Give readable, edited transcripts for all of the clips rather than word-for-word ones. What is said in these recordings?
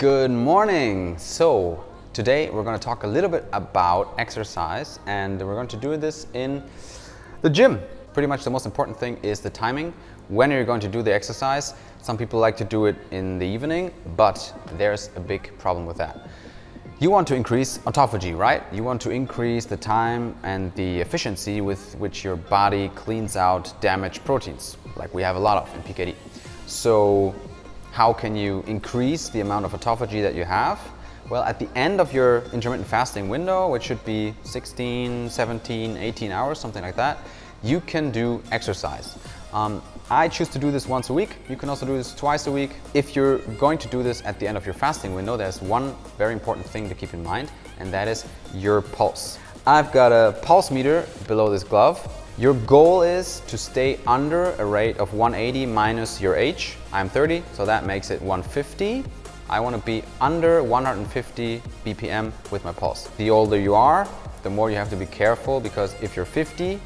Good morning. So today we're going to talk a little bit about exercise, and we're going to do this in the gym. Pretty much the most important thing is the timing. When are you going to do the exercise? Some people like to do it in the evening, but there's a big problem with that. You want to increase autophagy, right? You want to increase the time and the efficiency with which your body cleans out damaged proteins, like we have a lot of in PKD. So how can you increase the amount of autophagy that you have? Well, at the end of your intermittent fasting window, which should be 16, 17, 18 hours, something like that, you can do exercise. I choose to do this once a week. You can also do this twice a week. If you're going to do this at the end of your fasting window, there's one very important thing to keep in mind, and that is your pulse. I've got a pulse meter below this glove. Your goal is to stay under a rate of 180 minus your age. I'm 30, so that makes it 150. I want to be under 150 BPM with my pulse. The older you are, the more you have to be careful, because if you're 50,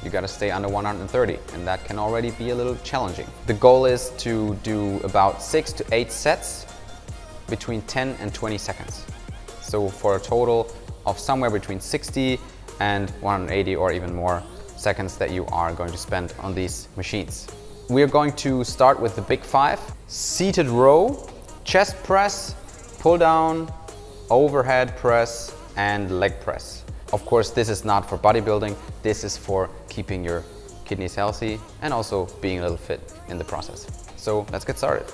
you got to stay under 130, and that can already be a little challenging. The goal is to do about 6 to 8 sets between 10 and 20 seconds. So for a total of somewhere between 60 and 180 or even more seconds that you are going to spend on these machines. We are going to start with the big 5: seated row, chest press, pull down, overhead press, and leg press. Of course, this is not for bodybuilding. This is for keeping your kidneys healthy and also being a little fit in the process. So let's get started.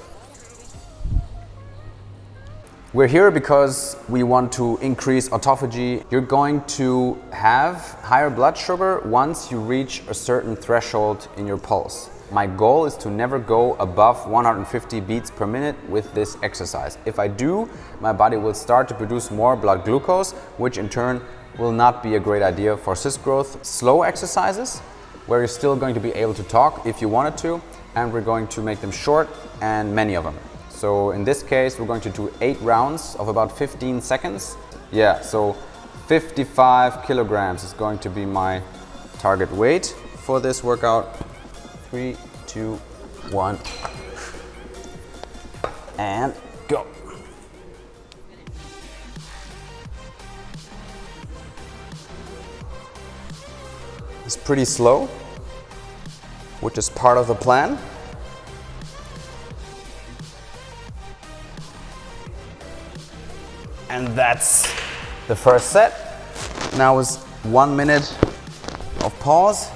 We're here because we want to increase autophagy. You're going to have higher blood sugar once you reach a certain threshold in your pulse. My goal is to never go above 150 beats per minute with this exercise. If I do, my body will start to produce more blood glucose, which in turn will not be a great idea for cyst growth. Slow exercises, where you're still going to be able to talk if you wanted to, and we're going to make them short and many of them. So in this case, we're going to do 8 rounds of about 15 seconds. Yeah, so 55 kilograms is going to be my target weight for this workout. 3, 2, 1, and go. It's pretty slow, which is part of the plan. And that's the first set. Now is 1 minute of pause.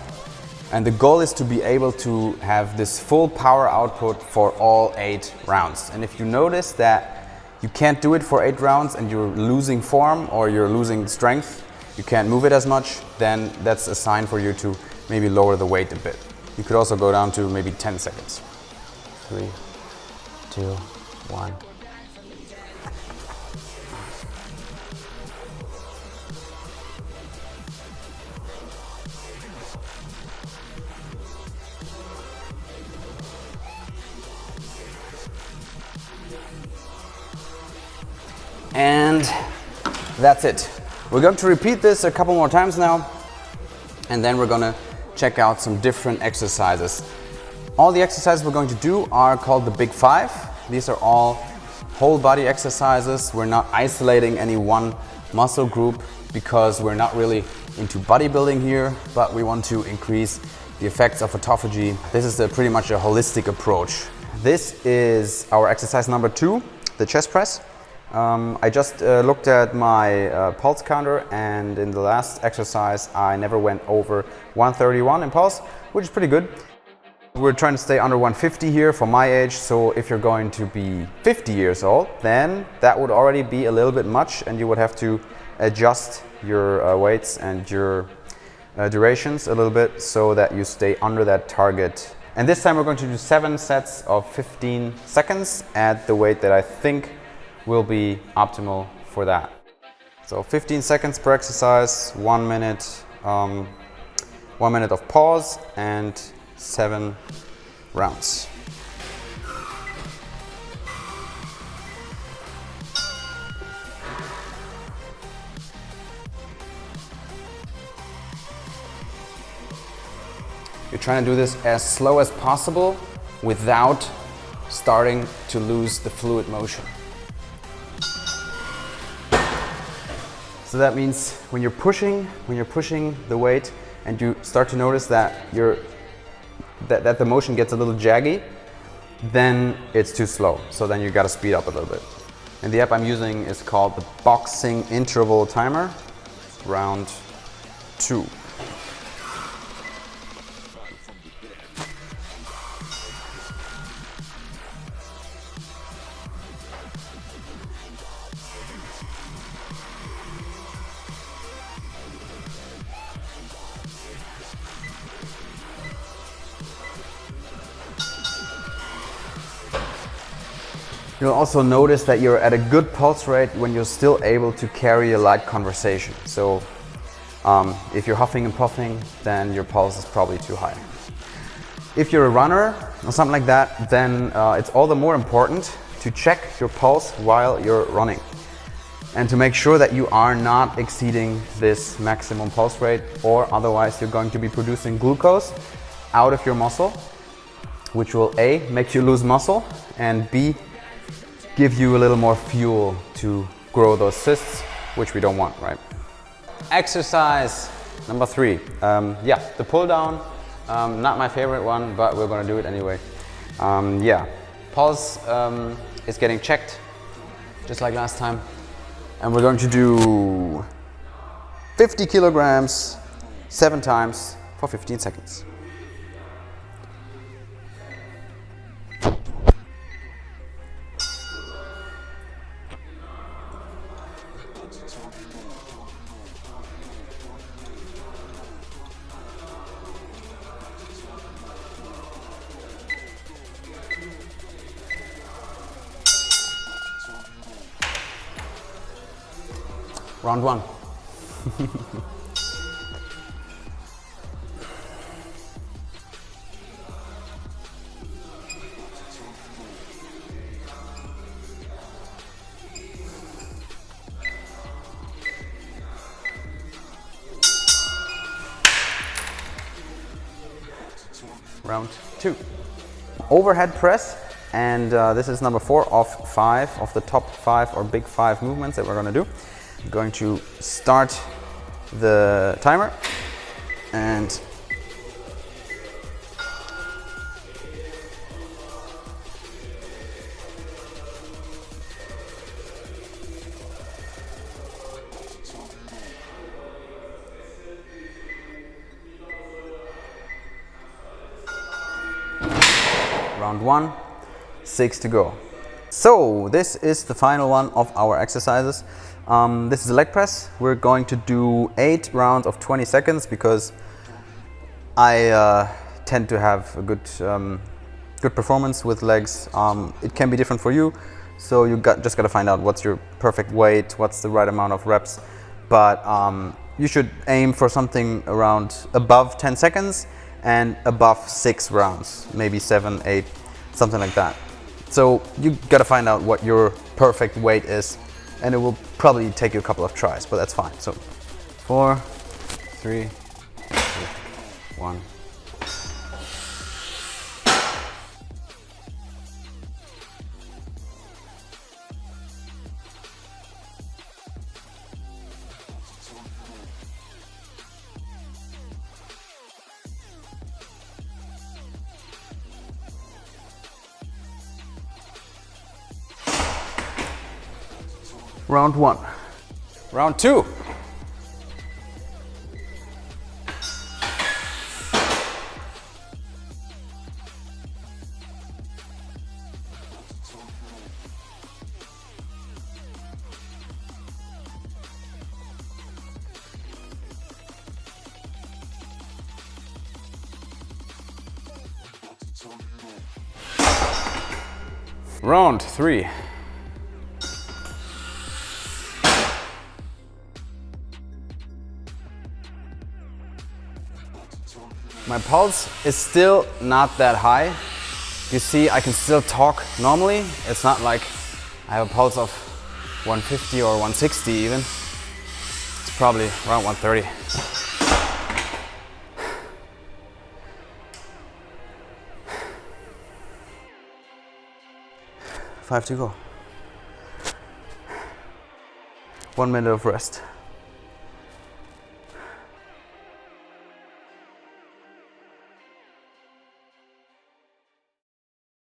And the goal is to be able to have this full power output for all 8 rounds. And if you notice that you can't do it for 8 rounds and you're losing form or you're losing strength, you can't move it as much, then that's a sign for you to maybe lower the weight a bit. You could also go down to maybe 10 seconds. 3, 2, 1. And that's it. We're going to repeat this a couple more times now, and then we're going to check out some different exercises. All the exercises we're going to do are called the big 5. These are all whole body exercises. We're not isolating any one muscle group because we're not really into bodybuilding here, but we want to increase the effects of autophagy. This is pretty much a holistic approach. This is our exercise number 2, the chest press. I just looked at my pulse counter, and in the last exercise I never went over 131 in pulse, which is pretty good. We're trying to stay under 150 here for my age, so if you're going to be 50 years old, then that would already be a little bit much, and you would have to adjust your weights and your durations a little bit so that you stay under that target. And this time we're going to do 7 sets of 15 seconds at the weight that I think will be optimal for that. So 15 seconds per exercise, 1 minute, 1 minute of pause, and 7 rounds. You're trying to do this as slow as possible without starting to lose the fluid motion. So that means when you're pushing the weight and you start to notice that that the motion gets a little jaggy, then it's too slow. So then you got to speed up a little bit. And the app I'm using is called the Boxing Interval Timer, round 2. You'll also notice that you're at a good pulse rate when you're still able to carry a light conversation. So if you're huffing and puffing, then your pulse is probably too high. If you're a runner or something like that, then it's all the more important to check your pulse while you're running and to make sure that you are not exceeding this maximum pulse rate, or otherwise you're going to be producing glucose out of your muscle, which will A, make you lose muscle, and B, give you a little more fuel to grow those cysts, which we don't want, right? Exercise number 3. Yeah, the pull down. Not my favorite one, but we're gonna do it anyway. Yeah, pulse is getting checked, just like last time. And we're going to do 50 kilograms, 7 times for 15 seconds. Round 1. Round 2. Overhead press, and this is number 4 of 5 of the top 5 or big 5 movements that we're going to do. I'm going to start the timer and round 1, 6 to go. So this is the final one of our exercises. This is a leg press. We're going to do 8 rounds of 20 seconds because I tend to have a good performance with legs. It can be different for you, so you just got to find out what's your perfect weight, what's the right amount of reps. But you should aim for something around above 10 seconds and above 6 rounds, maybe 7, 8, something like that. So you got to find out what your perfect weight is, and it will probably take you a couple of tries, but that's fine. So 4, 3, 2, 1. Round 1. Round 2. Round 3. My pulse is still not that high. You see, I can still talk normally. It's not like I have a pulse of 150 or 160 even. It's probably around 130. 5 to go. 1 minute of rest.